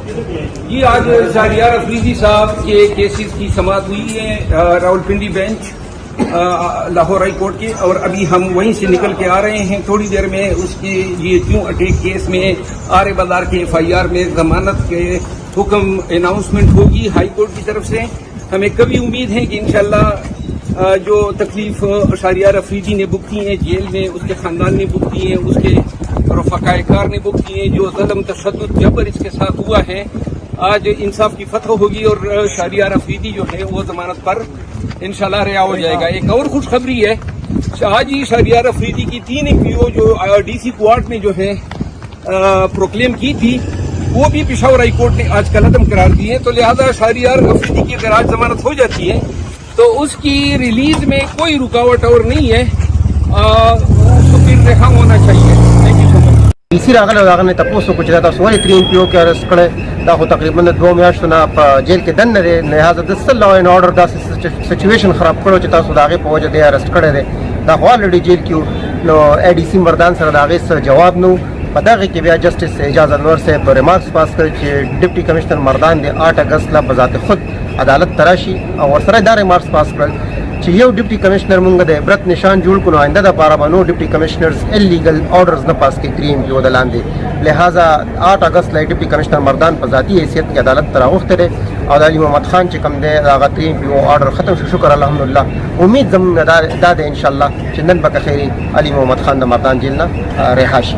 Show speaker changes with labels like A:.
A: جی آج شہریار افریدی صاحب کے کیسز کی سماعت ہوئی ہے Rawalpindi bench Lahore high court کے، اور ابھی ہم وہیں سے نکل کے آ رہے ہیں. تھوڑی دیر میں اس کے یہ کیوں اٹیک کیس میں آر بازار کے FIR میں ضمانت کے حکم اناؤنسمنٹ ہوگی ہائی کورٹ کی طرف سے. ہمیں کبھی امید ہے کہ انشاءاللہ جو تکلیف شہریار افریدی نے بک کی ہے جیل میں، اس کے خاندان نے بک کی ہے، اس کے رفقائے کار نے بک کی ہے، جو ظلم تشدد جبر اس کے ساتھ ہوا ہے، آج انصاف کی فتح ہوگی اور شہریار افریدی جو ہے وہ ضمانت پر انشاءاللہ رہا ہو جائے گا. ایک اور خوشخبری ہے، آج ہی شہریار افریدی کی 3 PO جو DC کوارٹ میں جو ہے پروکلیم کی تھی، وہ بھی پشاور ہائی کورٹ نے آج کل عدم قرار دی ہے. تو لہذا شہریار افریدی کی اگر آج ضمانت ہو جاتی ہے تو اس کی ریلیز میں کوئی رکاوٹ اور نہیں ہے، تو پھر رہا ہونا چاہیے. Thank you so much.
B: DC راغله هغه تاسو کو چې تاسو ولې 3 PO کې ارست کړي، دا خو تقریبا 2 میاشتو نه په جیل کې دننه دی، لہذا د لا ان آرډر دا سچویشن خراب کړو چې تاسو دا غي په وجه دی ارست کړی دی. دا خو الریډي جیل کې نو ADC مردان سره دا غي جواب نو په دغه کې بیا جسټس اعجاز انور صاحب ریمارکس پاس کړ چې ډیپټي کمشنر مردان دی 8 اگست لا بذات خود عدالت تراشي، او ورسره دا ریمارکس پاس کړل چې یو ډیپټي کمشنر مونږ د عبرت نشان جوړ کړو، آینده د پاره باندې ډیپټي کمشنرز الیګل آرډرز نه پاس کې کریم کې ودلاندې. لہذا 8 اگست لا ډیپټي کمشنر مردان په ذاتی حیثیت کې عدالت تراوخته دی، او د علي محمد خان چې کوم دی هغه 3 PO آرډر ختم شو. شکر الحمدلله. امید زموږ دا ده ان شاء الله چې نن به خیری علي محمد خان د مردان جیل نه رها شي.